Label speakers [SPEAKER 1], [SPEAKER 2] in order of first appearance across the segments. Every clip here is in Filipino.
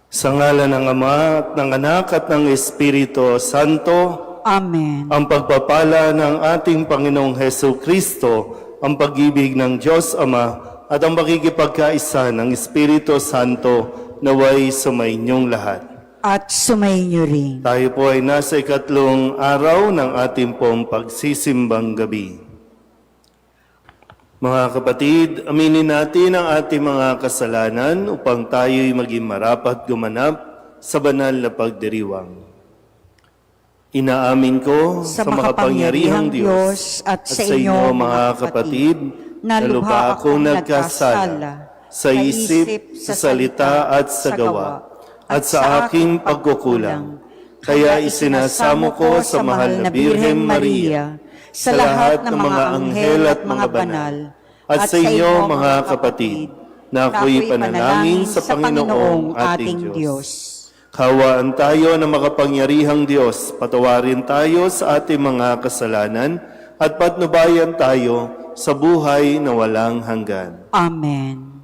[SPEAKER 1] Sa ngalan ng Ama at ng Anak at ng Espiritu Santo,
[SPEAKER 2] Amen.
[SPEAKER 1] ang pagpapala ng ating Panginoong Hesu Kristo, ang pag-ibig ng Diyos Ama at ang makikipagkaisa ng Espiritu Santo naway sumainyong lahat.
[SPEAKER 2] At sumainyo rin.
[SPEAKER 1] Tayo po ay nasa ikatlong araw ng ating pong pagsisimbang gabi. Mga kapatid, aminin natin ang ating mga kasalanan upang tayo'y maging marapat gumanap sa banal na pagdiriwang. Inaamin ko sa makapangyarihang Diyos at sa inyo mga kapatid na lubha akong nagkasala sa isip, sa salita at sa gawa at sa aking pagkukulang. Kaya isinasamo ko sa mahal na Birhen Maria, sa lahat ng mga anghel at mga banal, at sa inyo mga kapatid, na ako'y panalangin sa Panginoong ating Diyos. Kawaan tayo ng makapangyarihang Diyos, patawarin tayo sa ating mga kasalanan, at patnubayan tayo sa buhay na walang hanggan.
[SPEAKER 2] Amen.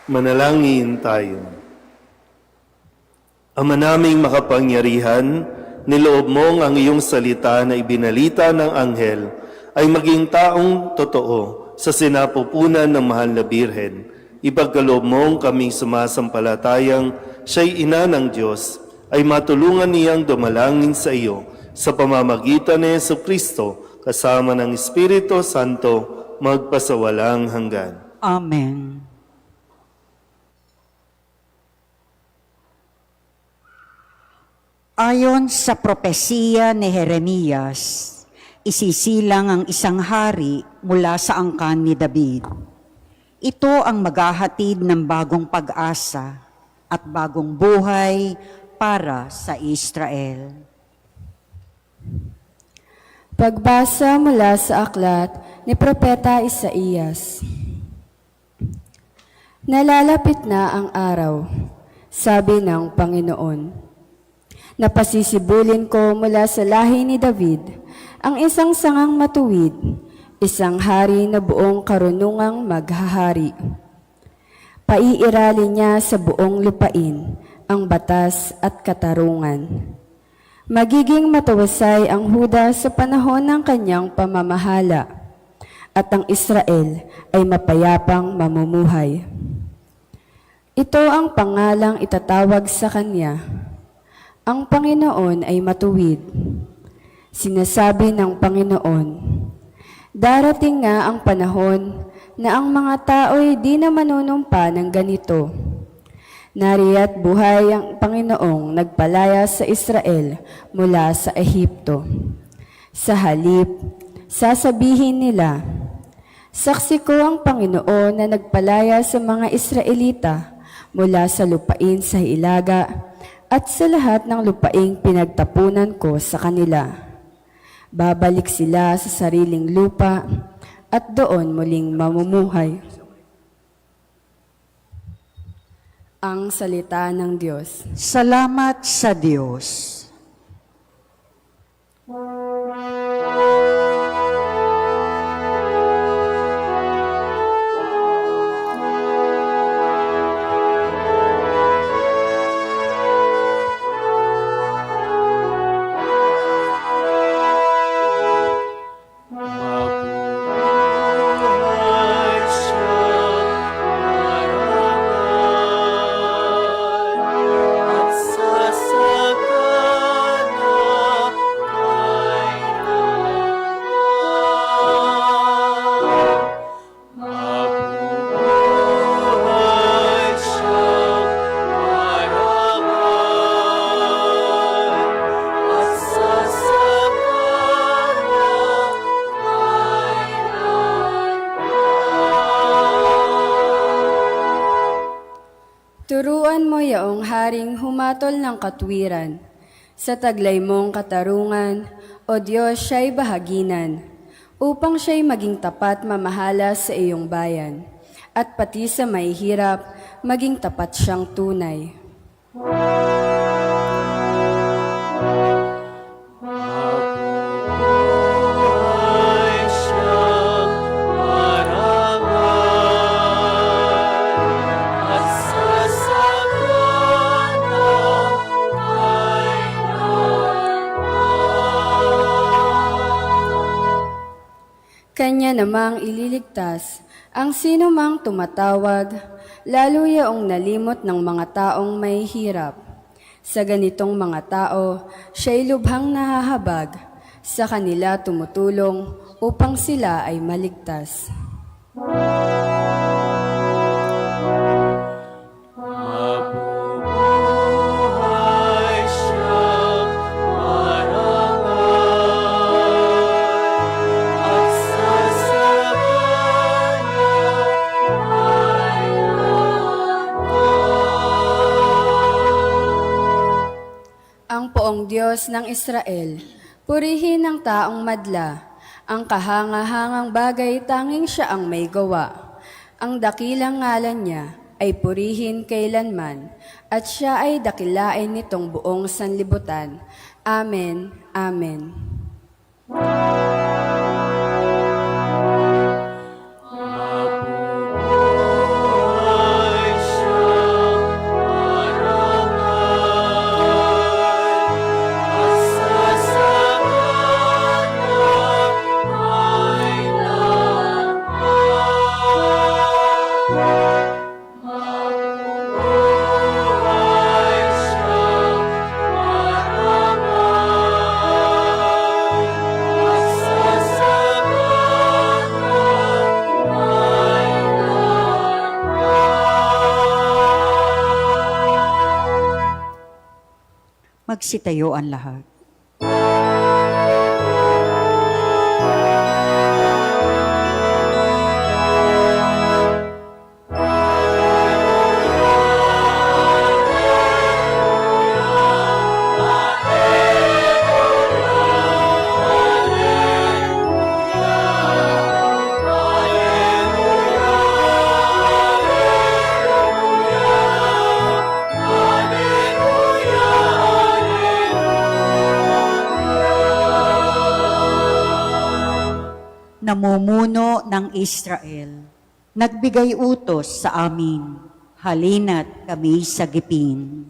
[SPEAKER 1] Manalangin tayo. Ama naming makapangyarihan, niloob mong ang iyong salita na ibinalita ng anghel ay maging taong totoo sa sinapupunan ng mahal na Birhen. Ipagkaloob mong kaming sumasampalatayang siya'y ina ng Diyos, ay matulungan niyang dumalangin sa iyo sa pamamagitan ni Jesucristo kasama ng Espiritu Santo magpasawalang hanggan.
[SPEAKER 2] Amen. Ayon sa propesiya ni Jeremias, isisilang ang isang hari mula sa angkan ni David. Ito ang maghahatid ng bagong pag-asa at bagong buhay para sa Israel.
[SPEAKER 3] Pagbasa mula sa aklat ni Propeta Isaías. Nalalapit na ang araw, sabi ng Panginoon. Napasisibulin ko mula sa lahi ni David ang isang sangang matuwid, isang hari na buong karunungang maghahari. Paiiralin niya sa buong lupain ang batas at katarungan. Magiging matawassay ang Huda sa panahon ng kanyang pamamahala, at ang Israel ay mapayapang mamumuhay. Ito ang pangalang itatawag sa kanya. Ang Panginoon ay matuwid. Sinasabi ng Panginoon, darating nga ang panahon na ang mga tao'y di na manunumpa ng ganito. Nariya't buhay ang Panginoong nagpalaya sa Israel mula sa Ehipto. Sa halip, sasabihin nila, saksi ko ang Panginoon na nagpalaya sa mga Israelita mula sa lupain sa hilaga at sa lahat ng lupaing pinagtapunan ko sa kanila. Babalik sila sa sariling lupa at doon muling mamumuhay. Ang salita ng Diyos.
[SPEAKER 2] Salamat sa Diyos.
[SPEAKER 3] Turuan mo yaong haring humatol ng katwiran. Sa taglay mong katarungan, O Diyos, siya'y bahaginan, upang siya'y maging tapat mamahala sa iyong bayan, at pati sa mahihirap, maging tapat siyang tunay. Kanya namang ililigtas ang sino mang tumatawag, lalo yaong nalimot ng mga taong may hirap. Sa ganitong mga tao, siya'y lubhang nahahabag, sa kanila tumutulong upang sila ay maligtas. Ang poong Diyos ng Israel, purihin ang taong madla, ang kahangahangang bagay tanging siya ang may gawa. Ang dakilang ngalan niya ay purihin kailanman, at siya ay dakilain nitong buong sanlibutan. Amen. Amen.
[SPEAKER 2] Magsitayo ang lahat. Namumuno ng Israel, nagbigay utos sa amin, halina't kami sagipin.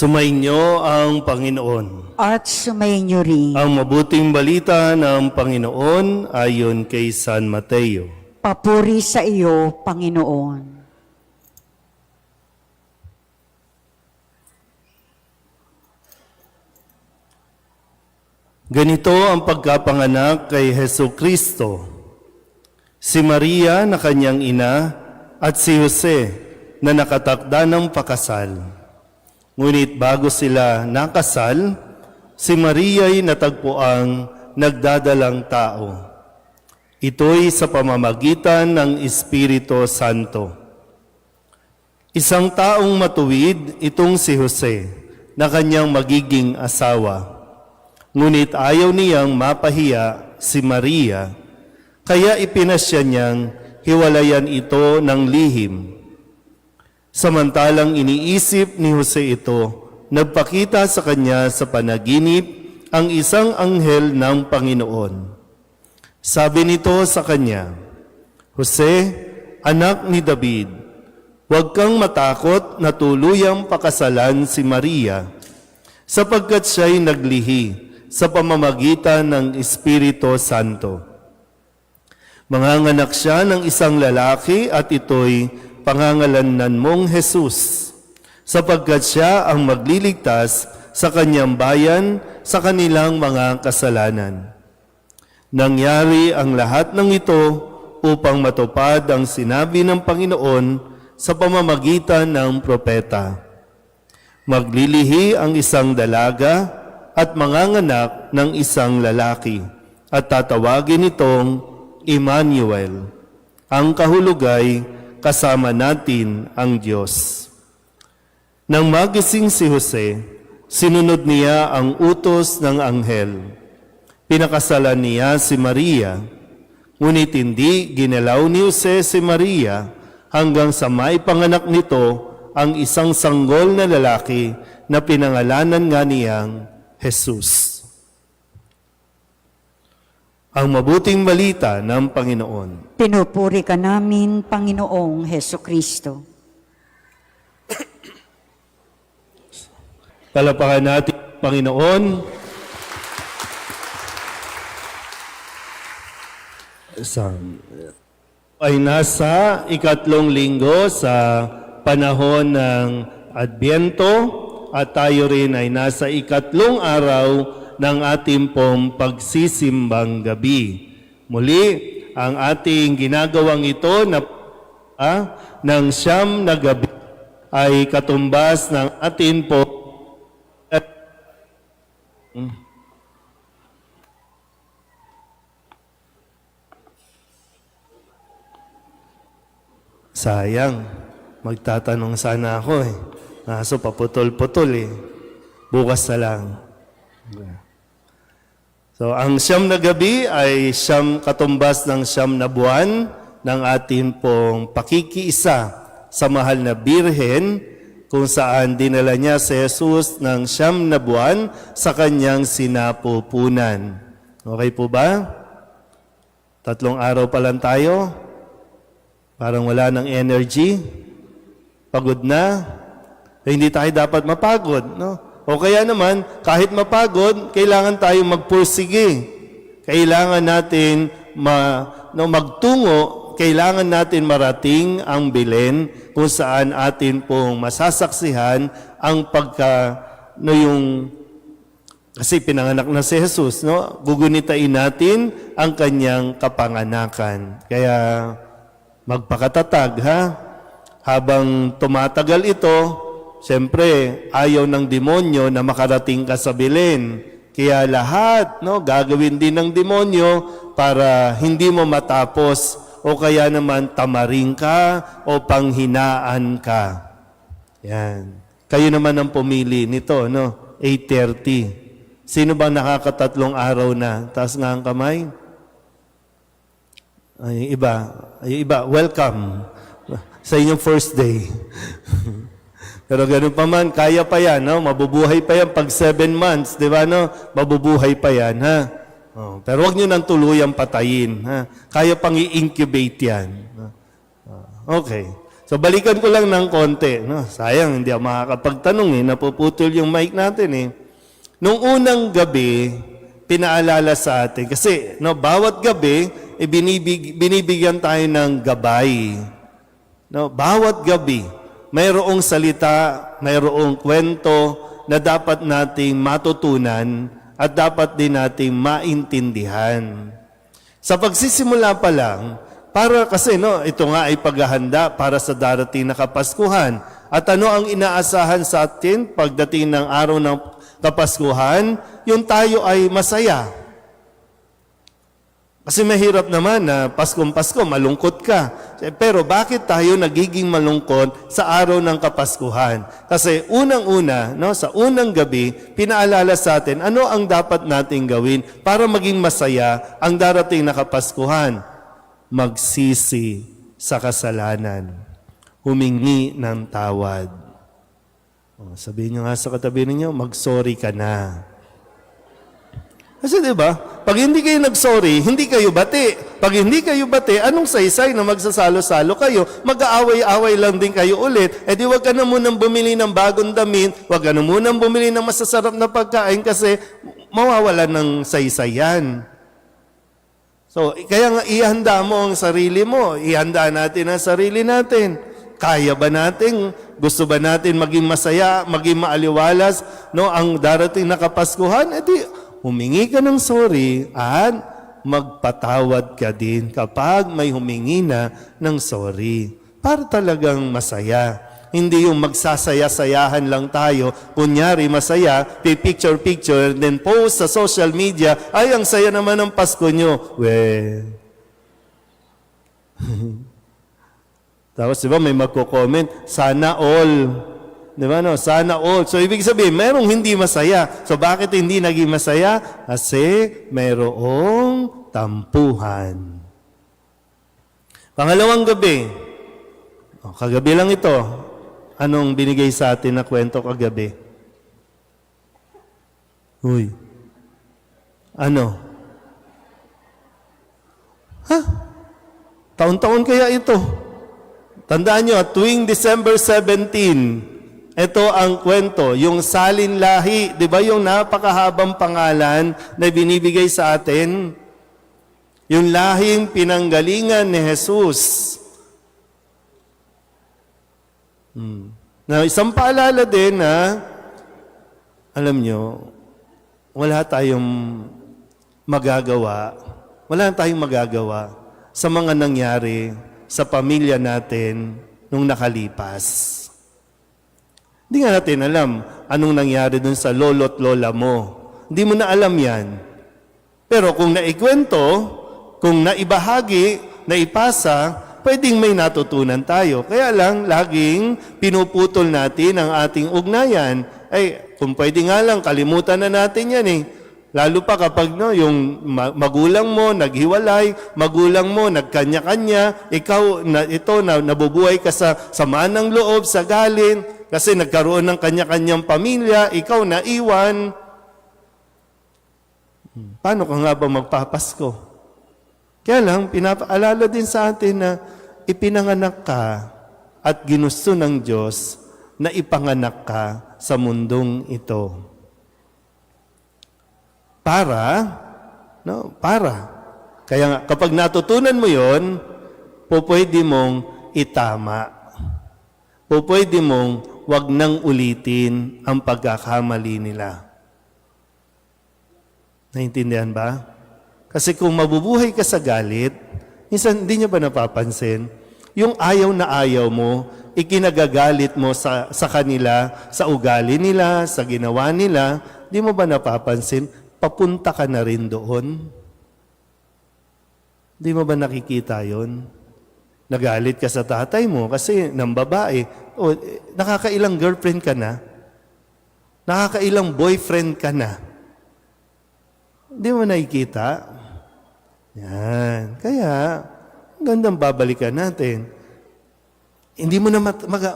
[SPEAKER 1] Sumainyo ang Panginoon.
[SPEAKER 2] At sumainyo rin.
[SPEAKER 1] Ang mabuting balita ng Panginoon ayon kay San Mateo.
[SPEAKER 2] Papuri sa iyo, Panginoon.
[SPEAKER 1] Ganito ang pagkapanganak kay Hesu Kristo. Si Maria na kanyang ina at si Jose na nakatakda ng pakasal. Ngunit bago sila nakasal, si Maria'y natagpuang nagdadalang tao. Ito'y sa pamamagitan ng Espiritu Santo. Isang taong matuwid itong si Jose na kanyang magiging asawa. Ngunit ayaw niyang mapahiya si Maria, kaya ipinasya niyang hiwalayan ito ng lihim. Samantalang iniisip ni Jose ito, nagpakita sa kanya sa panaginip ang isang anghel ng Panginoon. Sabi nito sa kanya, Jose, anak ni David, huwag kang matakot na tuluyang pakasalan si Maria, sapagkat siya'y naglihi sa pamamagitan ng Espiritu Santo. Manganganak siya ng isang lalaki at ito'y pangangalanan mong Jesus, sapagkat siya ang magliligtas sa kanyang bayan sa kanilang mga kasalanan. Nangyari ang lahat ng ito upang matupad ang sinabi ng Panginoon sa pamamagitan ng propeta. Maglilihi ang isang dalaga at manganganak ng isang lalaki, at tatawagin itong Emmanuel. Ang kahulugay, kasama natin ang Diyos. Nang magising si Jose, sinunod niya ang utos ng anghel. Pinakasalan niya si Maria, ngunit hindi ginalaw ni Jose si Maria hanggang sa maipanganak nito ang isang sanggol na lalaki na pinangalanan nga niyang Jesus. Ang mabuting balita ng Panginoon.
[SPEAKER 2] Pinupuri ka namin, Panginoong Hesu Kristo.
[SPEAKER 1] Palapakan natin, Panginoon. Ay nasa ikatlong linggo sa panahon ng Adbyento at tayo rin ay nasa ikatlong araw ng ating pong pagsisimbang gabi. Muli, ang ating ginagawang ito na ng siyam na gabi ay katumbas ng atin po sayang, magtatanong sana ako eh. Kaso paputol-putol eh. Bukas na lang. So, ang siyam na gabi ay siyam katumbas ng siyam na buwan ng ating pong pakikiisa sa mahal na Birhen, kung saan dinala niya si Jesus ng siyam na buwan sa kanyang sinapupunan. Okay po ba? 3 araw pa lang tayo. Parang wala ng energy. Pagod na. Hindi tayo dapat mapagod, no? O kaya naman, kahit mapagod, kailangan tayong magpursige. Kailangan natin magtungo, kailangan natin marating ang Belen kung saan atin pong masasaksihan ang kasi pinanganak na si Jesus, no? Gugunitain natin ang kanyang kapanganakan. Kaya magpakatatag, ha? Habang tumatagal ito, siyempre, ayaw ng demonyo na makarating ka sa Belen. Kaya lahat, no, gagawin din ng demonyo para hindi mo matapos o kaya naman tamaring ka o panghinaan ka. Yan. Kayo naman ang pumili nito, no? 8:30. Sino bang nakakatatlong araw na? Taas nga ang kamay. Ay, iba. Welcome sa inyong first day. Pero ganun pa man, kaya pa yan, no? Mabubuhay pa yan pag 7 months, di ba, no? Mabubuhay pa yan, ha? Oh, pero wag nyo nang tuluyang patayin, ha? Kaya pang i-incubate yan. Okay. So, balikan ko lang ng konti, no? Sayang, hindi ako makakapagtanong, napuputol yung mic natin, Nung unang gabi, pinaalala sa atin, kasi, no, bawat gabi, binibigyan tayo ng gabay. No, bawat gabi, mayroong salita, mayroong kwento na dapat nating matutunan at dapat din nating maintindihan. Sa pagsisimula pa lang, kasi ito nga ay paghahanda para sa darating na Kapaskuhan. At ano ang inaasahan sa atin pagdating ng araw ng Kapaskuhan? Yung tayo ay masaya. Kasi mahirap naman na Paskong-Pasko, malungkot ka. Pero bakit tayo nagiging malungkot sa araw ng Kapaskuhan? Kasi unang-una, sa unang gabi, pinaalala sa atin ano ang dapat nating gawin para maging masaya ang darating na Kapaskuhan. Magsisi sa kasalanan. Humingi ng tawad. Sabihin nyo nga sa katabi ninyo, mag-sorry ka na. Kasi diba, pag hindi kayo nag-sorry, hindi kayo bati. Pag hindi kayo bati, anong saysay na magsasalo-salo kayo? Mag-aaway-aaway lang din kayo ulit. Di wag ka na munang bumili ng bagong damit, wag ka na munang bumili ng masasarap na pagkain kasi mawawalan ng saysay yan. So, kaya nga ihanda mo ang sarili mo. Ihanda natin ang sarili natin. Kaya ba natin? Gusto ba natin maging masaya, maging maaliwalas, ang darating na Kapaskuhan? Humingi ka ng sorry at magpatawad ka din kapag may humingi na ng sorry. Para talagang masaya. Hindi yung magsasaya-sayahan lang tayo. Kunyari masaya, picture-picture, then post sa social media, ay ang saya naman ng Pasko nyo. Tapos diba may magko-comment, sana all. Diba no? Sana all. So ibig sabihin, merong hindi masaya. So bakit hindi naging masaya? Kasi merong tampuhan. Pangalawang gabi. Kagabi lang ito. Anong binigay sa atin na kwento kagabi? Uy. Ano? Taon-taon kaya ito? Tandaan nyo, tuwing December 17, ito ang kwento, yung salin lahi, di ba yung napakahabang pangalan na binibigay sa atin? Yung lahing pinanggalingan ni Jesus. Na isang paalala din na, alam nyo, wala tayong magagawa sa mga nangyari sa pamilya natin nung nakalipas. Hindi nga natin alam anong nangyari dun sa lolo't lola mo. Hindi mo na alam yan. Pero kung naikwento, kung naibahagi, naipasa, pwedeng may natutunan tayo. Kaya lang, laging pinuputol natin ang ating ugnayan. Kung pwede nga lang, kalimutan na natin yan Lalo pa kapag yung magulang mo naghiwalay, magulang mo nagkanya-kanya, ikaw nabubuhay ka sa samaan ng loob, sa galit, kasi nagkaroon ng kanya-kanyang pamilya, ikaw naiwan. Paano ka nga ba magpapasko? Kaya lang, pinapaalala din sa atin na ipinanganak ka at ginusto ng Diyos na ipanganak ka sa mundong ito. Para. Kaya nga, kapag natutunan mo yon, pwede mong itama. Pwede mong wag nang ulitin ang pagkakamali nila. Naintindihan ba? Kasi kung mabubuhay ka sa galit, minsan hindi niyo ba napapansin? Yung ayaw na ayaw mo, ikinagagalit mo sa kanila, sa ugali nila, sa ginawa nila, di mo ba napapansin? Papunta ka na rin doon. Di mo ba nakikita yon? Nagalit ka sa tatay mo kasi ng babae. O, nakakailang girlfriend ka na? Nakakailang boyfriend ka na? Di mo nakikita? Yan. Kaya, gandang babalikan natin. Hindi mo na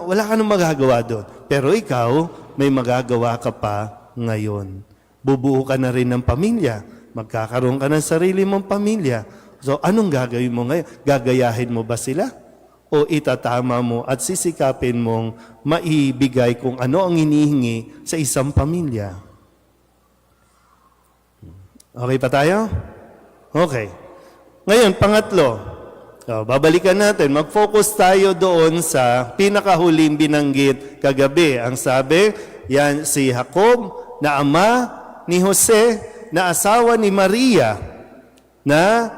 [SPEAKER 1] wala ka nang magagawa doon. Pero ikaw, may magagawa ka pa ngayon. Bubuo ka na rin ng pamilya. Magkakaroon ka ng sarili mong pamilya. So, anong gagawin mo ngayon? Gagayahin mo ba sila? O itatama mo at sisikapin mong maibigay kung ano ang hinihingi sa isang pamilya? Okay pa tayo? Okay. Ngayon, pangatlo. So, babalikan natin. Mag-focus tayo doon sa pinakahuling binanggit kagabi. Ang sabi, yan si Jacob na ama ni Jose na asawa ni Maria na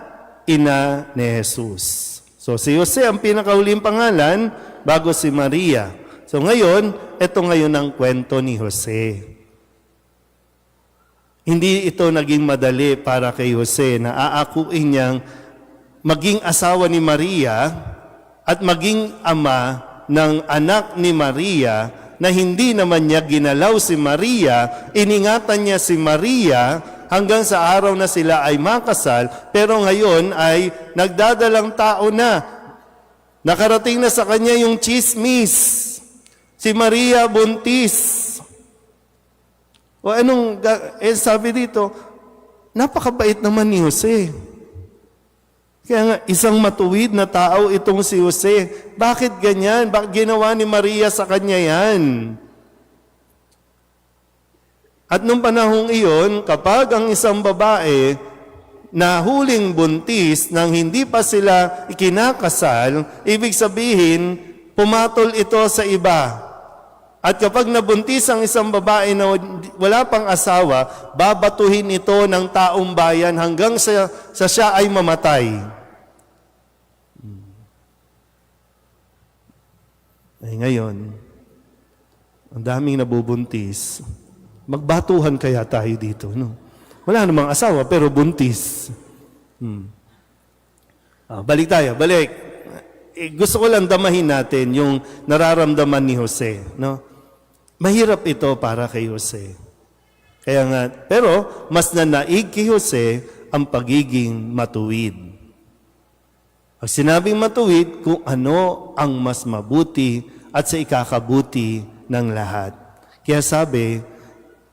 [SPEAKER 1] ina ni Jesus. So si Jose ang pinakahuling pangalan bago si Maria. So ngayon, ito ngayon ang kwento ni Jose. Hindi ito naging madali para kay Jose na aakuin niyang maging asawa ni Maria at maging ama ng anak ni Maria na hindi naman niya ginalaw si Maria, iningatan niya si Maria hanggang sa araw na sila ay makasal, pero ngayon ay nagdadalang tao na. Nakarating na sa kanya yung chismis. Si Maria buntis. O anong, sabi dito, napakabait naman ni Jose. Kaya nga, isang matuwid na tao itong si Jose. Bakit ganyan? Bakit ginawa ni Maria sa kanya yan? At nung panahong iyon, kapag ang isang babae na huling buntis nang hindi pa sila ikinakasal, ibig sabihin, pumatol ito sa iba. At kapag nabuntis ang isang babae na wala pang asawa, babatuhin ito ng taong bayan hanggang sa siya ay mamatay. Ay ngayon, ang daming nabubuntis. Magbatuhan kaya tayo dito, no? Wala namang asawa, pero buntis. Balik tayo, balik. Gusto ko lang damahin natin yung nararamdaman ni Jose, no? Mahirap ito para kay Jose. Kaya nga, pero mas nanaig kay Jose ang pagiging matuwid. Pag sinabing matuwid, kung ano ang mas mabuti at sa ikakabuti ng lahat. Kaya sabi,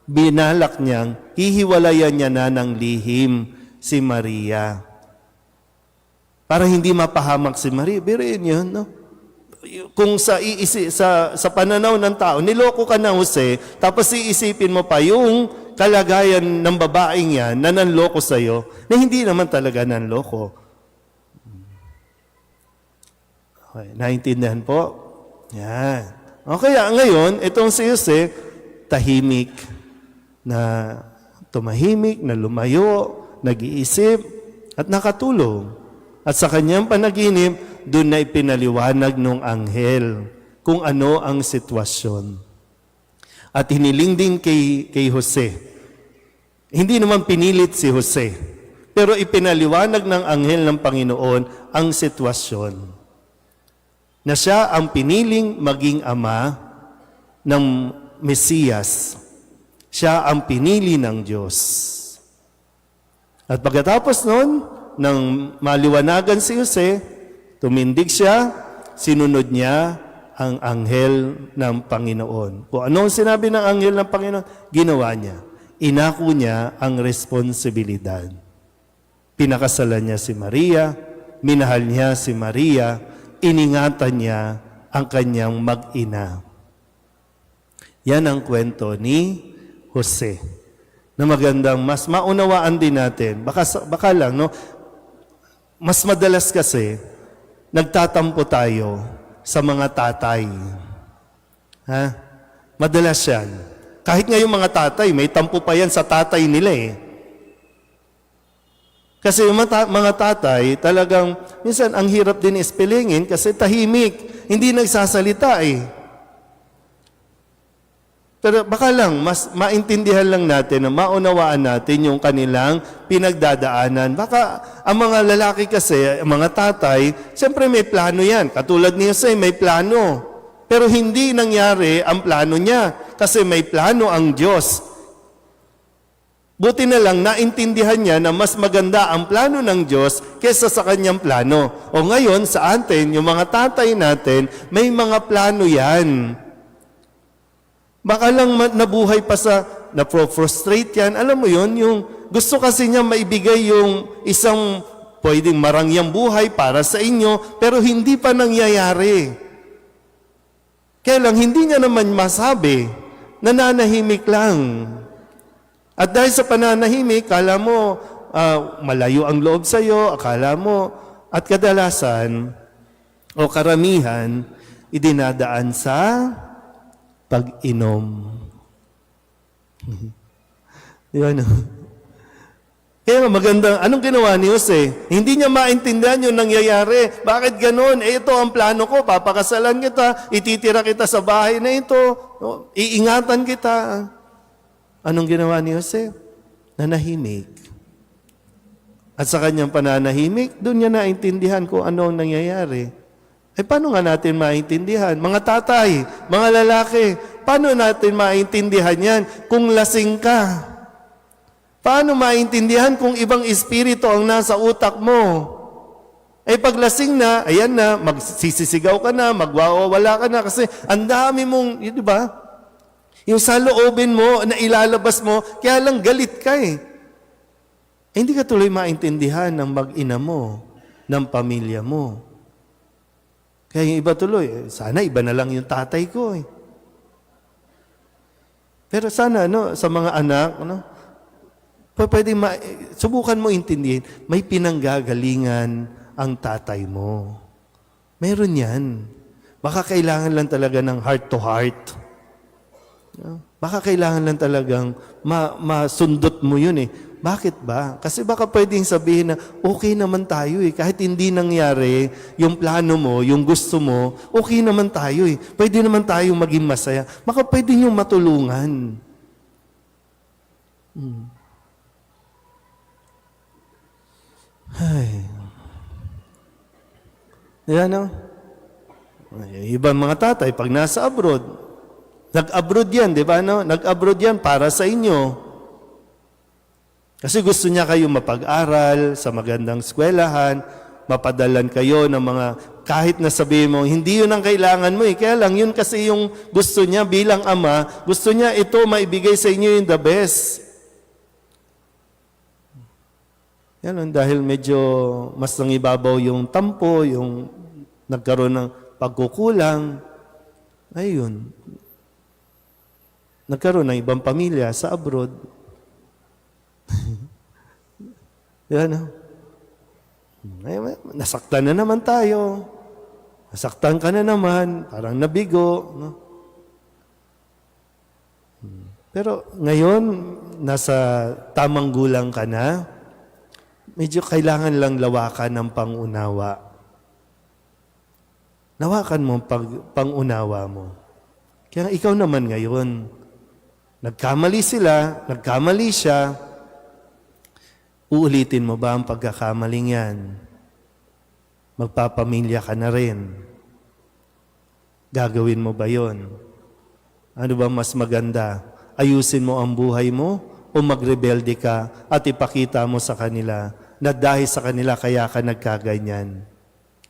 [SPEAKER 1] binalak niyang hihiwalayan niya na ng lihim si Maria. Para hindi mapahamak si Maria. Biruin yun, no? Kung sa pananaw ng tao, niloko ka na, Jose, tapos iisipin mo pa yung kalagayan ng babaeng yan na nanloko sa'yo, na hindi naman talaga nanloko. Okay, naintindihan po? Yan. Okay, ngayon, itong si Jose, tahimik, na tumahimik, na lumayo, nag-iisip, at nakatulong. At sa kanyang panaginip, doon na ipinaliwanag ng anghel kung ano ang sitwasyon. At hiniling din kay Jose. Hindi naman pinilit si Jose, pero ipinaliwanag ng anghel ng Panginoon ang sitwasyon. Na siya ang piniling maging ama ng Mesiyas. Siya ang pinili ng Diyos. At pagkatapos noon, nang maliwanagan si Jose, tumindig siya, sinunod niya ang anghel ng Panginoon. Kung ano ang sinabi ng anghel ng Panginoon, ginawa niya. Inako niya ang responsibilidad. Pinakasalan niya si Maria, minahal niya si Maria, iningatan niya ang kanyang mag-ina. Yan ang kwento ni Jose. Na magandang mas maunawaan din natin. Baka lang, no? Mas madalas kasi, nagtatampo tayo sa mga tatay. Ha? Madalas yan. Kahit nga yung mga tatay, may tampo pa yan sa tatay nila eh. Kasi yung mga tatay, talagang, minsan ang hirap din ispelingin kasi tahimik. Hindi nagsasalita eh. Pero baka lang, mas maintindihan lang natin, maunawaan natin yung kanilang pinagdadaanan. Baka ang mga lalaki kasi, ang mga tatay, siyempre may plano yan. Katulad ni Jose, may plano. Pero hindi nangyari ang plano niya kasi may plano ang Diyos. Buti na lang naintindihan niya na mas maganda ang plano ng Diyos kesa sa kanyang plano. O ngayon, sa atin, yung mga tatay natin, may mga plano yan. Baka lang nabuhay pa sa, na-frustrate yan. Alam mo yun, yung gusto kasi niya maibigay yung isang pwedeng marangyang buhay para sa inyo, pero hindi pa nangyayari. Kaya lang, hindi niya naman masabi, nananahimik lang. At dahil sa pananahimik, akala mo malayo ang loob sa iyo, akala mo, at kadalasan, o karamihan, idinadaan sa pag-inom. Di ba, no? Kaya maganda, anong ginawa ni Jose? Hindi niya maintindihan yung nangyayari. Bakit ganun? Ito ang plano ko, papakasalan kita, ititira kita sa bahay na ito, iingatan kita. Anong ginawa ni Jose? Nanahimik. At sa kanyang pananahimik, doon niya naintindihan kung ano ang nangyayari. Paano nga natin maintindihan? Mga tatay, mga lalaki, paano natin maintindihan yan kung lasing ka? Paano maintindihan kung ibang espiritu ang nasa utak mo? Pag lasing na, ayan na, magsisisigaw ka na, magwawala ka na, kasi ang dami mong, di ba? Yung sa loobin mo, na ilalabas mo, kaya lang galit ka eh. Hindi ka tuloy maintindihan ng mag-ina mo, ng pamilya mo. Kaya yung iba tuloy, sana iba na lang yung tatay ko eh. Pero sana, sa mga anak, subukan mo intindihin, may pinanggagalingan ang tatay mo. Meron yan. Baka kailangan lang talaga ng heart to heart. Baka kailangan lang talagang masundot mo yun eh. Bakit ba? Kasi baka pwedeng sabihin na okay naman tayo eh. Kahit hindi nangyari yung plano mo, yung gusto mo, okay naman tayo eh. Pwede naman tayo maging masaya. Baka pwede niyong matulungan. Ay. Yan no? Ibang mga tatay, pag nasa abroad, nag-abroad yan, di ba? No? Nag-abroad yan para sa inyo. Kasi gusto niya kayo mapag-aral sa magandang eskwelahan, mapadalan kayo ng mga, kahit na sabihin mo, hindi yun ang kailangan mo eh. Kaya lang, yun kasi yung gusto niya bilang ama, gusto niya ito maibigay sa inyo yung the best. Yan, dahil medyo mas nangibabaw yung tampo, yung nagkaroon ng pagkukulang, ayun, nagkaroon ng ibang pamilya sa abroad. Yan, nasaktan na naman tayo. Nasaktan ka na naman, parang nabigo. No? Pero ngayon, nasa tamang gulang ka na, medyo kailangan lang lawakan ng pangunawa. Lawakan mo pangunawa mo. Kaya ikaw naman ngayon, nagkamali sila, nagkamali siya, uulitin mo ba ang pagkakamaling yan? Magpapamilya ka na rin. Gagawin mo ba yon? Ano ba mas maganda? Ayusin mo ang buhay mo o magrebelde ka at ipakita mo sa kanila na dahil sa kanila kaya ka nagkaganyan?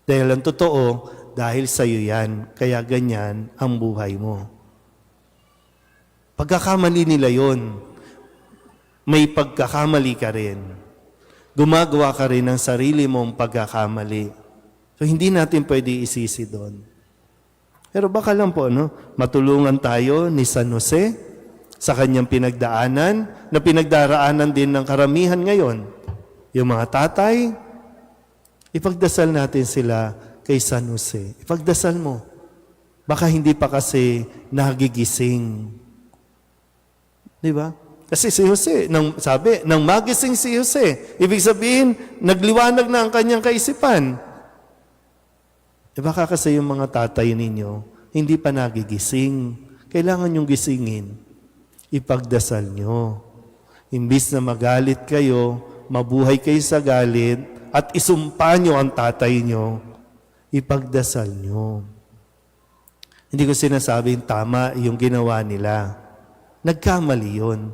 [SPEAKER 1] Dahil ang totoo, dahil sa iyo yan, kaya ganyan ang buhay mo. Pagkakamali nila yon, may pagkakamali ka rin. Gumagawa ka rin ng sarili mong pagkakamali. So, hindi natin pwede isisi doon. Pero baka lang po, no, matulungan tayo ni San Jose sa kanyang pinagdaanan, na pinagdaraanan din ng karamihan ngayon. Yung mga tatay, ipagdasal natin sila kay San Jose. Ipagdasal mo. Baka hindi pa kasi nagigising. Di ba? Kasi si Jose, sabi, nang magising si Jose, ibig sabihin, nagliwanag na ang kanyang kaisipan. Baka kasi yung mga tatay ninyo, hindi pa nagigising. Kailangan yung gisingin. Ipagdasal nyo. Imbis na magalit kayo, mabuhay kayo sa galit, at isumpa nyo ang tatay nyo, ipagdasal nyo. Hindi ko sinasabing tama yung ginawa nila. Nagkamali yun.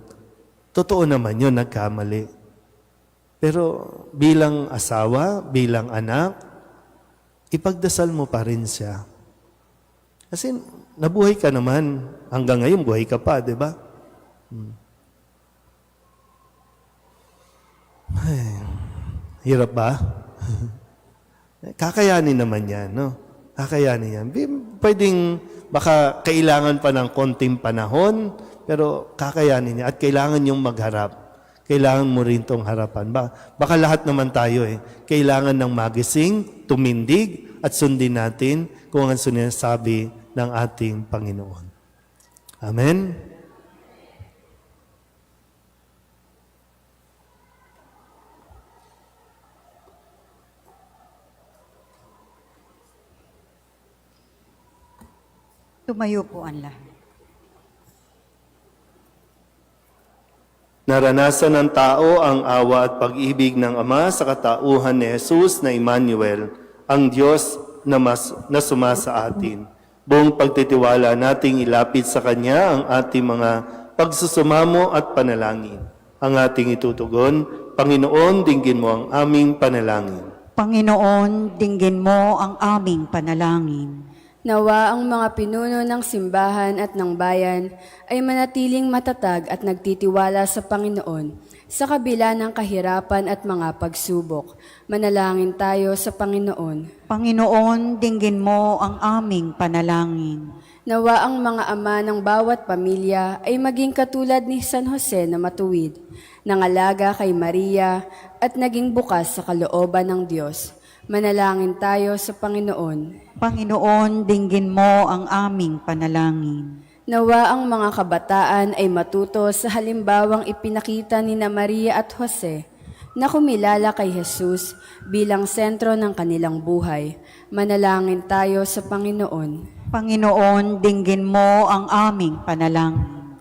[SPEAKER 1] Totoo naman yun, nagkamali. Pero bilang asawa, bilang anak, ipagdasal mo pa rin siya. Kasi nabuhay ka naman. Hanggang ngayon, buhay ka pa, di ba? Ay, hirap ba? Kakayanin naman yan, no? Kakayanin yan. Pwedeng, baka kailangan pa ng konting panahon, pero kakayanin niya. At kailangan yung magharap. Kailangan mo rin tong harapan. Baka lahat naman tayo kailangan ng magising, tumindig, at sundin natin kung ang sinasabi ng ating Panginoon. Amen?
[SPEAKER 2] Tumayo po ang lahat.
[SPEAKER 1] Naranasan ng tao ang awa at pag-ibig ng Ama sa katauhan ni Jesus na Emmanuel, ang Diyos na sumasa atin. Buong pagtitiwala nating ilapit sa Kanya ang ating mga pagsusumamo at panalangin. Ang ating itutugon, Panginoon, dinggin mo ang aming panalangin.
[SPEAKER 2] Panginoon, dinggin mo ang aming panalangin.
[SPEAKER 3] Nawa ang mga pinuno ng simbahan at ng bayan ay manatiling matatag at nagtitiwala sa Panginoon sa kabila ng kahirapan at mga pagsubok. Manalangin tayo sa Panginoon.
[SPEAKER 2] Panginoon, dinggin mo ang aming panalangin.
[SPEAKER 3] Nawa ang mga ama ng bawat pamilya ay maging katulad ni San Jose na matuwid, nangalaga kay Maria at naging bukas sa kalooban ng Diyos. Manalangin tayo sa Panginoon.
[SPEAKER 2] Panginoon, dinggin mo ang aming panalangin.
[SPEAKER 3] Nawa ang mga kabataan ay matuto sa halimbawang ipinakita ni na Maria at Jose na kumilala kay Jesus bilang sentro ng kanilang buhay. Manalangin tayo sa Panginoon.
[SPEAKER 2] Panginoon, dinggin mo ang aming panalangin.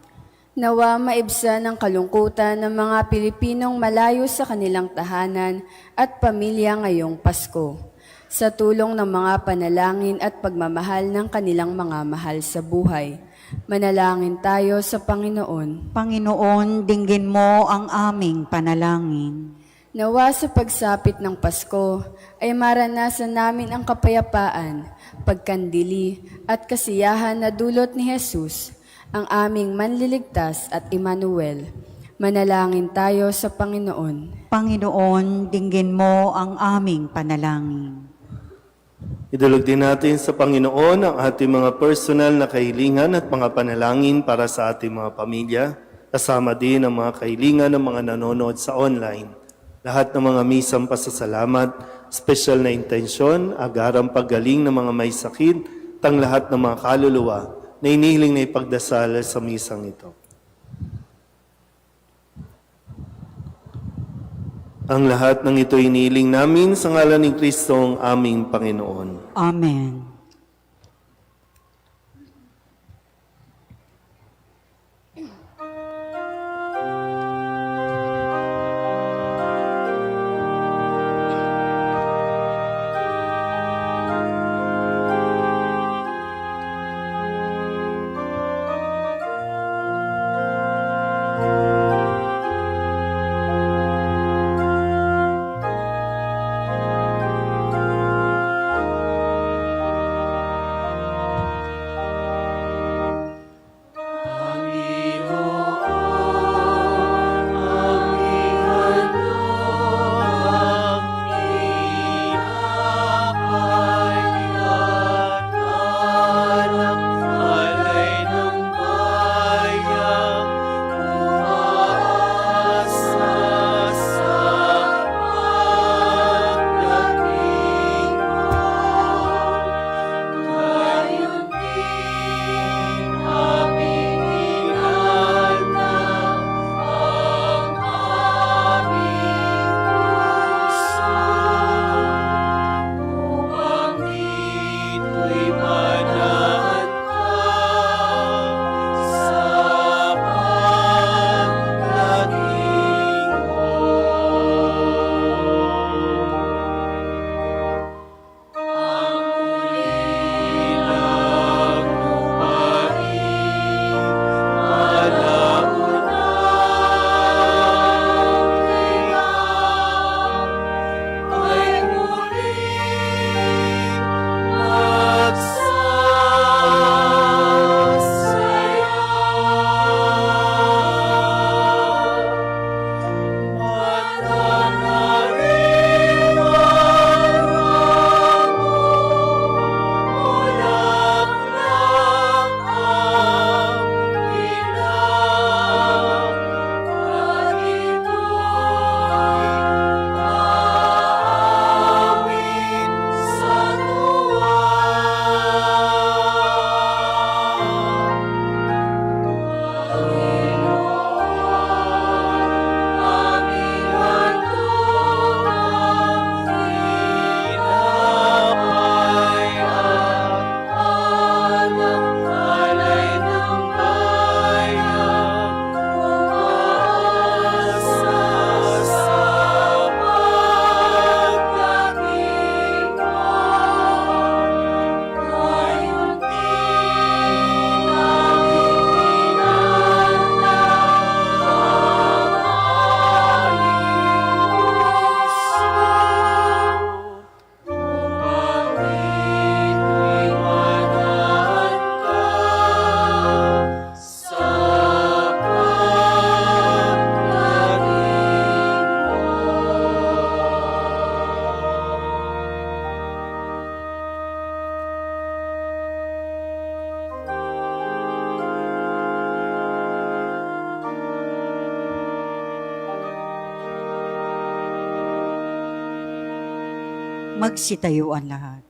[SPEAKER 3] Nawa maibsan ang kalungkutan ng mga Pilipinong malayo sa kanilang tahanan at pamilya ngayong Pasko. Sa tulong ng mga panalangin at pagmamahal ng kanilang mga mahal sa buhay. Manalangin tayo sa Panginoon.
[SPEAKER 2] Panginoon, dinggin mo ang aming panalangin.
[SPEAKER 3] Nawa sa pagsapit ng Pasko ay maranasan namin ang kapayapaan, pagkandili at kasiyahan na dulot ni Jesus, ang aming manliligtas at Emmanuel. Manalangin tayo sa Panginoon.
[SPEAKER 2] Panginoon, dinggin mo ang aming panalangin.
[SPEAKER 1] Idulog din natin sa Panginoon ang ating mga personal na kahilingan at mga panalangin para sa ating mga pamilya, kasama din ang mga kahilingan ng mga nanonood sa online. Lahat ng mga misang pasasalamat, special na intensyon, agarang paggaling ng mga may sakit, tang lahat ng mga kaluluwa na inihiling na ipagdasal sa misang ito. Ang lahat ng ito inihiling namin sa ngalan ni Kristo ang aming Panginoon.
[SPEAKER 2] Amen. Magsitayo ang lahat.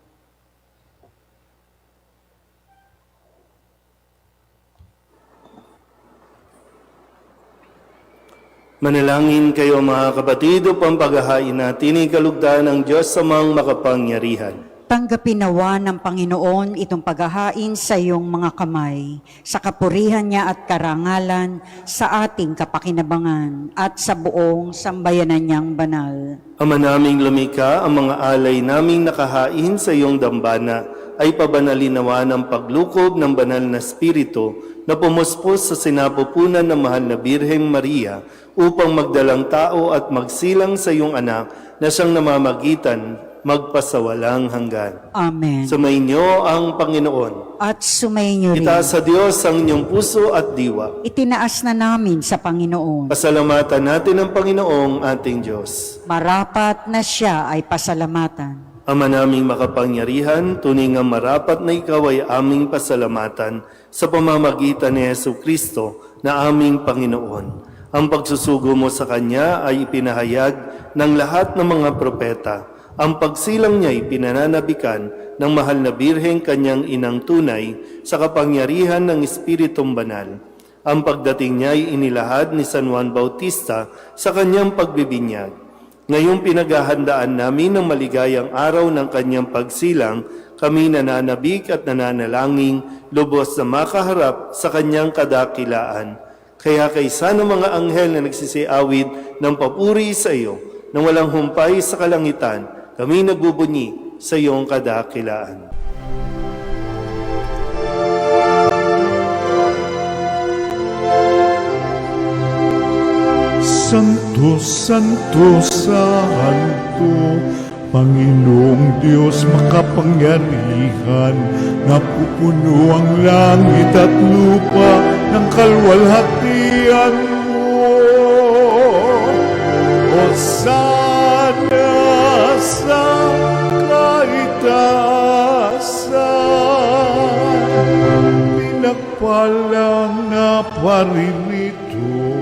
[SPEAKER 1] Manalangin kayo mga kapatid upang paghahain natin ang kalugdan ng Diyos sa mga makapangyarihan.
[SPEAKER 2] Tanggapin nawa ng Panginoon itong paghahain sa iyong mga kamay, sa kapurihan niya at karangalan, sa ating kapakinabangan, at sa buong sambayanan niyang banal.
[SPEAKER 1] Ama naming lumikha, ang mga alay naming nakahain sa iyong dambana ay pabanalinawa ng paglukob ng banal na Espiritu na pumuspos sa sinapupunan ng mahal na Birheng Maria upang magdalang tao at magsilang sa iyong anak na siyang namamagitan magpasawalang hanggan.
[SPEAKER 2] Amen.
[SPEAKER 1] Sumainyo ang Panginoon.
[SPEAKER 2] At sumainyo rin.
[SPEAKER 1] Itaas sa Diyos ang inyong puso at diwa.
[SPEAKER 2] Itinaas na namin sa Panginoon.
[SPEAKER 1] Pasalamatan natin ang Panginoong ating Diyos.
[SPEAKER 2] Marapat na siya ay pasalamatan.
[SPEAKER 1] Ama naming makapangyarihan, tunay nga marapat na ikaw ay aming pasalamatan sa pamamagitan ni Jesucristo na aming Panginoon. Ang pagsusugo mo sa Kanya ay ipinahayag ng lahat ng mga propeta. Ang pagsilang niya ay pinananabikan ng mahal na Birheng Kanyang inang tunay sa kapangyarihan ng Espiritong Banal. Ang pagdating niya ay inilahad ni San Juan Bautista sa kanyang pagbibinyag. Ngayong pinaghahandaan namin ng maligayang araw ng kanyang pagsilang, kami nananabik at nananalangin lubos na makaharap sa kanyang kadakilaan. Kaya kaysa ng mga anghel na nagsisiawid ng papuri sa iyo, nang walang humpay sa kalangitan, kami nagbubunyi sa iyong kadakilaan.
[SPEAKER 4] Santo, Santo, Santo, Panginoong Diyos makapangyarihan, napupuno ang langit at lupa ng kalwalhatian mo. Hosana sa kaitaasan, pinagpalang na paririto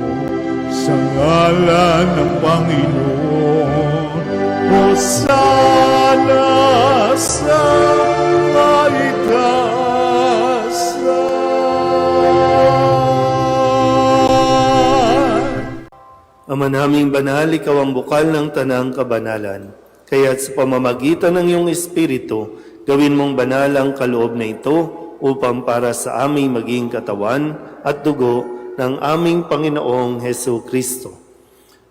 [SPEAKER 4] sa ngalan ng Panginoon. Hosana sa kaitaasan.
[SPEAKER 1] Ama naming banal, ikaw ang bukal ng tanang kabanalan. Kaya't sa pamamagitan ng iyong Espiritu, gawin mong banal ang kaloob na ito upang para sa aming maging katawan at dugo ng aming Panginoong Hesu Kristo.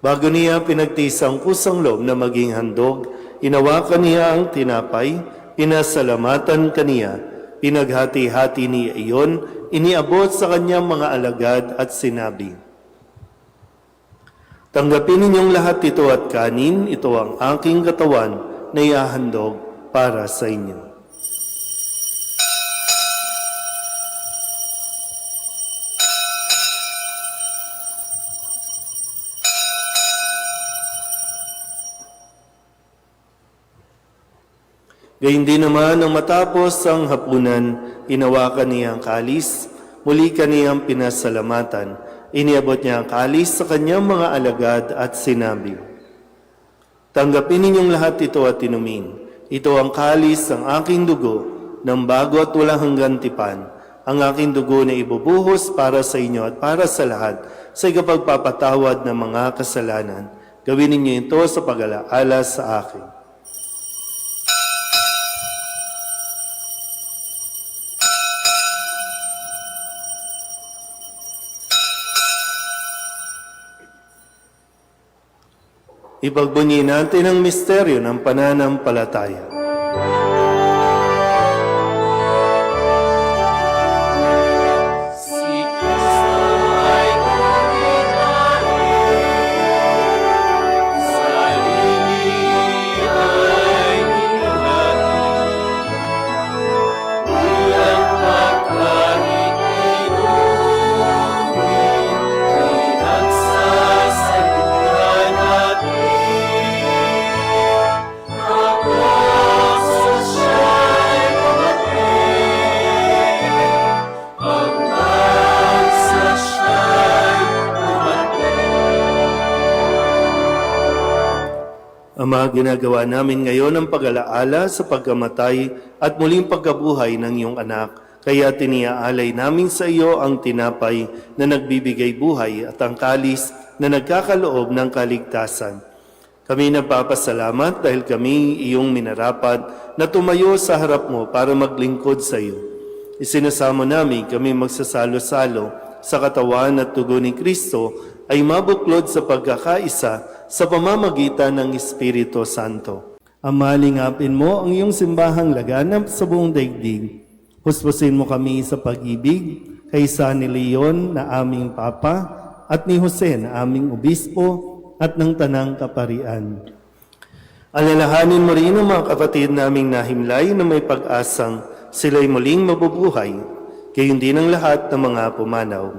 [SPEAKER 1] Bago niya pinagtisang kusang loob na maging handog, inawakan niya ang tinapay, pinasalamatan kaniya, pinaghati-hati niya iyon, iniabot sa kanyang mga alagad at sinabi, "Tanggapin ninyong lahat ito at kanin, ito ang aking katawan na iahandog para sa inyo." Gayun din naman nang matapos ang hapunan, inawakan niya ang kalis, muli kaniyang pinasalamatan. Iniabot niya ang kalis sa kanyang mga alagad at sinabi, "Tanggapin ninyong lahat ito at inumin. Ito ang kalis ng aking dugo, ng bago at walang hanggang tipan. Ang aking dugo na ibubuhos para sa inyo at para sa lahat sa ikapagpapatawad ng mga kasalanan. Gawin ninyo ito sa pag-alaala sa akin." Ipagbunyi natin ang misteryo ng pananampalataya. Ama, ginagawa namin ngayon ang pag-alaala sa pagkamatay at muling pagkabuhay ng iyong anak. Kaya tiniaalay namin sa iyo ang tinapay na nagbibigay buhay at ang kalis na nagkakaloob ng kaligtasan. Kami nagpapasalamat dahil kami iyong minarapat na tumayo sa harap mo para maglingkod sa iyo. Isinasamo namin kami magsasalo-salo sa katawan at dugo ni Kristo ay mabuklod sa pagkakaisa sa pamamagitan ng Espiritu Santo. Ama, lingapin mo ang iyong simbahang laganap sa buong daigdig. Huspusin mo kami sa pag-ibig kay San Leon na aming Papa at ni Jose na aming Obispo at ng Tanang Kaparian. Alalahanin mo rin ang mga kapatid naming nahimlay na may pag-asang sila'y muling mabubuhay, gayon din ang lahat ng mga pumanaw.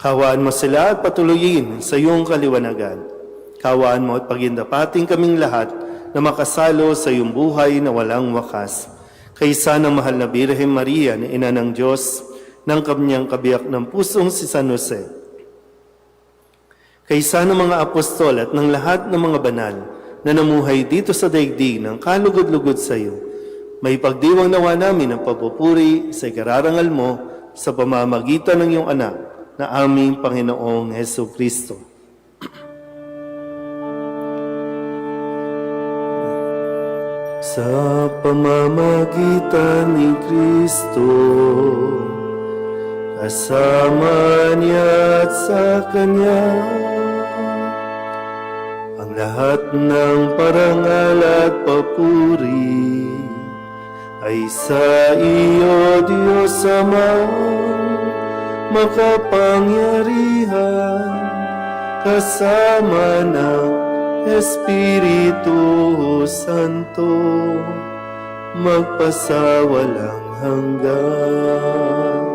[SPEAKER 1] Kawaan mo sila at patuloyin sa iyong kaliwanagan. Kawaan mo at pagindapating kaming lahat na makasalo sa iyong buhay na walang wakas. Kaysa ng mahal na Birhen Maria na Ina ng Diyos, ng kanyang kabiyak ng pusong si San Jose. Kaysa ng mga apostol at ng lahat ng mga banal na namuhay dito sa daigdig ng kalugod-lugod sa iyo, may pagdiwang nawa namin ang papupuri sa ikararangal mo sa pamamagitan ng iyong anak na aming Panginoong Heso Kristo. Sa pamamagitan ni Kristo, kasama niya at sa Kanya, ang lahat ng parangal at papuri ay sa iyo, Diyos Ama, makapangyarihan, kasama ng Espiritu Santo, magpasawalang hanggan.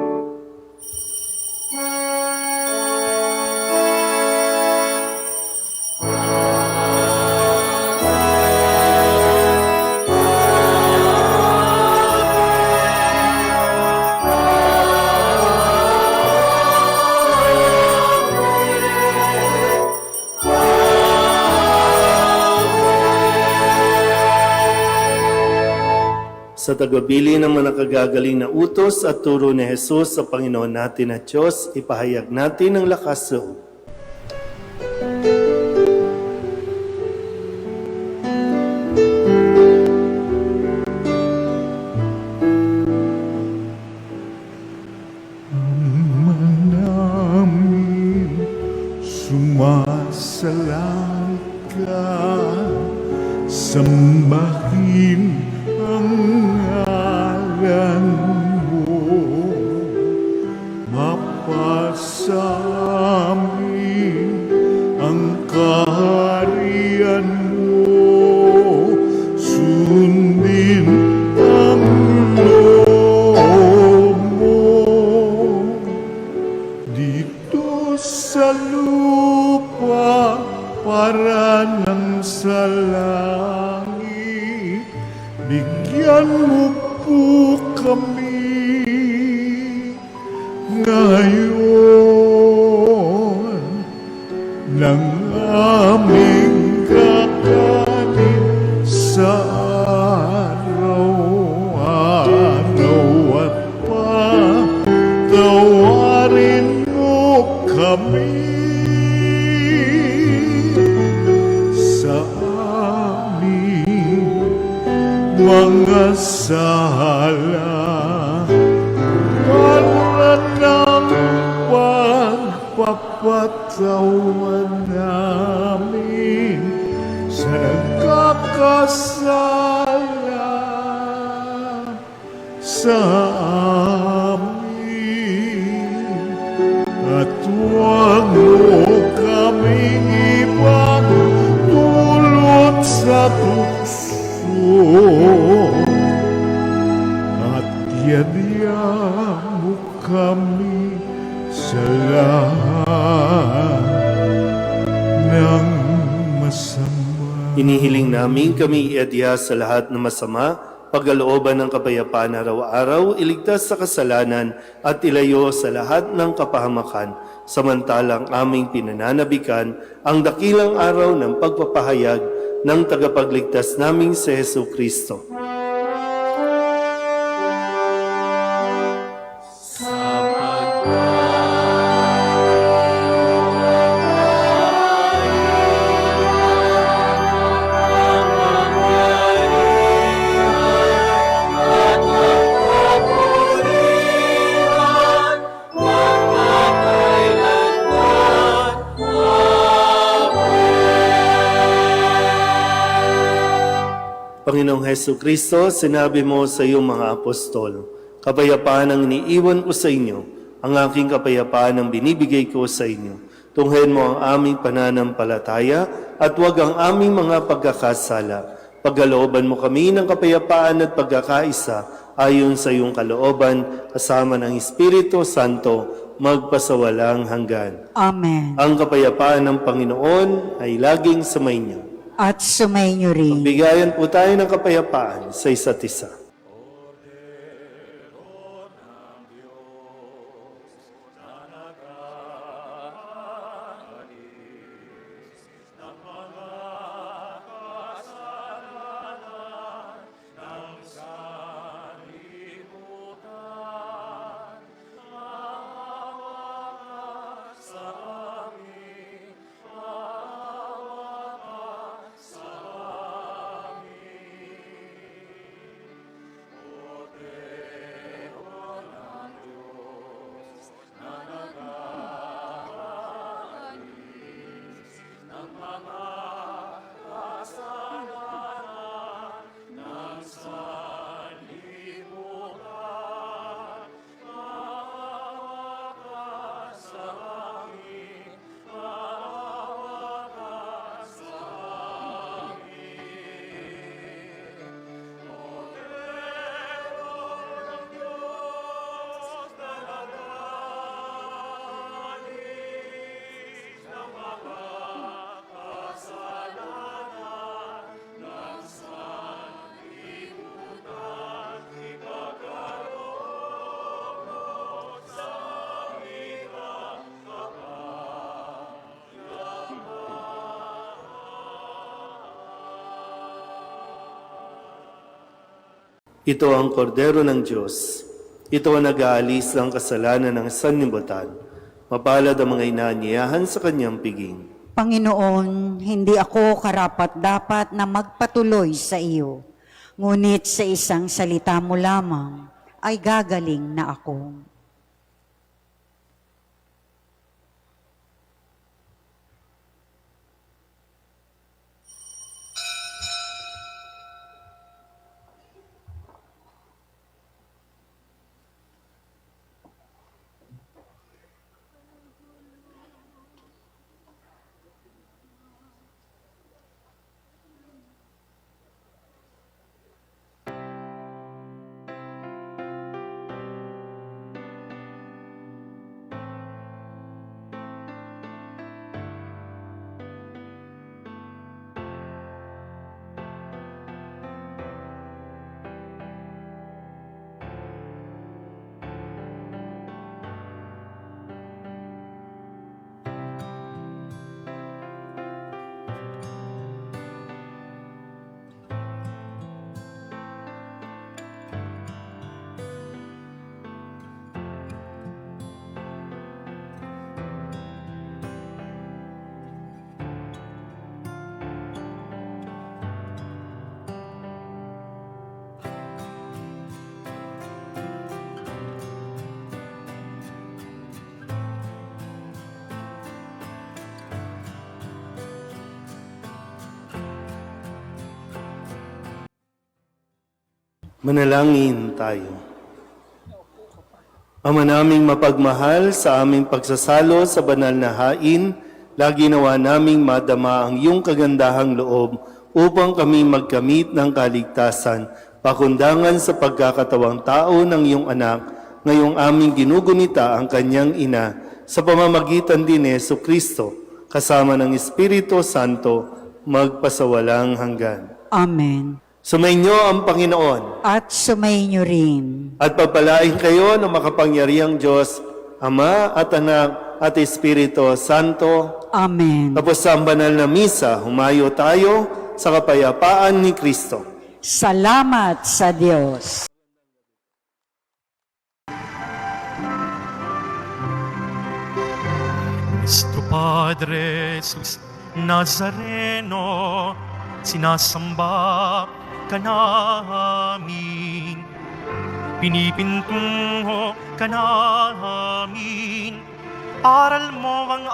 [SPEAKER 1] Sa tagbabili ng mga nakagagaling na utos at turo ni Jesus sa Panginoon natin at Diyos, ipahayag natin ang lakas loob.
[SPEAKER 4] namin sumasalang ka, sambahin ang ngalan mo, mapasamin ang kaharian mo, sundin ang loob mo dito sa lupa para nang sa langit. Bigyan mo po kami ngayon ng aming kakanin sa araw-araw at patawarin mo kami sa aming mga sala para ng pagpapatawan namin sa nagkakasala sa amin, at huwag mo kaming ipagdulot sa tukso, at yadya mo kami sa lahat ng masama.
[SPEAKER 1] Inihiling namin kami iadya sa lahat ng masama, pagkalooban ng kapayapaan araw-araw, iligtas sa kasalanan at ilayo sa lahat ng kapahamakan, samantalang aming pinananabikan ang dakilang araw ng pagpapahayag ng tagapagligtas naming si Hesu Kristo. Panginoong Hesu Kristo, sinabi mo sa iyong mga apostol, kapayapaan ang iniiwan ko sa inyo, ang aking kapayapaan ang binibigay ko sa inyo. Tunghayan mo ang aming pananampalataya at huwag ang aming mga pagkakasala. Pagkalooban mo kami ng kapayapaan at pagkakaisa ayon sa iyong kalooban, kasama ng Espiritu Santo, magpasawalang hanggan.
[SPEAKER 2] Amen.
[SPEAKER 1] Ang kapayapaan ng Panginoon ay laging sumainyo.
[SPEAKER 2] At sumainyo rin.
[SPEAKER 1] Bigayan po tayo ng kapayapaan sa isa't isa. Ito ang kordero ng Diyos. Ito ang nag-aalis ng kasalanan ng sanlibutan. Mapalad ang mga inaanyayahan sa kanyang piging.
[SPEAKER 2] Panginoon, hindi ako karapat-dapat na magpatuloy sa iyo. Ngunit sa isang salita mo lamang ay gagaling na ako.
[SPEAKER 1] Manalangin tayo. Ama naming mapagmahal, sa aming pagsasalo sa banal na hain, lagi nawa naming madama ang iyong kagandahang loob upang kami magkamit ng kaligtasan, pakundangan sa pagkakatawang tao ng iyong anak, ngayong aming ginugunita ang kanyang ina, sa pamamagitan din ni Hesu Kristo, kasama ng Espiritu Santo, magpasawalang hanggan.
[SPEAKER 2] Amen.
[SPEAKER 1] Sumainyo ang Panginoon.
[SPEAKER 2] At sumainyo rin.
[SPEAKER 1] At pagpalain kayo ng makapangyarihang Diyos, Ama at Anak at Espiritu Santo.
[SPEAKER 2] Amen.
[SPEAKER 1] Tapos sa banal na misa, humayo tayo sa kapayapaan ni Kristo.
[SPEAKER 2] Salamat sa Diyos.
[SPEAKER 5] Nuestro Padre Jesus Nazareno, sinasamba ka namin, pinipintungo ka namin, aral mo ang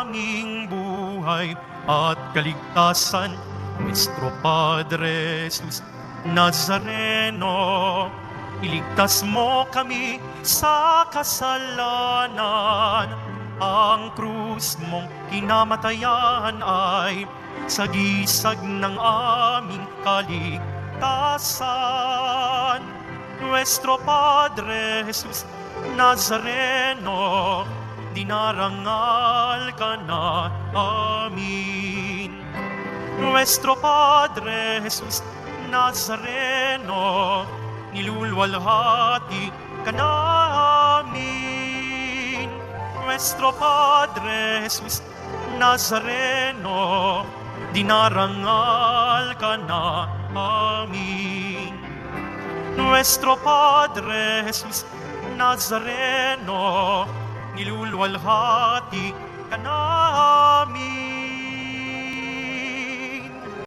[SPEAKER 5] aming buhay at kaligtasan. Nuestro Padre Jesus Nazareno, iligtas mo kami sa kasalanan. Ang krus mong kinamatayan ay sagisag ng aming kaligtasan. Nuestro Padre Jesus Nazareno, dinarangal ka na amin. Nuestro Padre Jesus Nazareno, nilulwalhati ka namin. Nuestro Padre Jesus Nazareno, dinarangal ka na amin. Nuestro Padre Jesus Nazareno, nilulwalhati ka namin.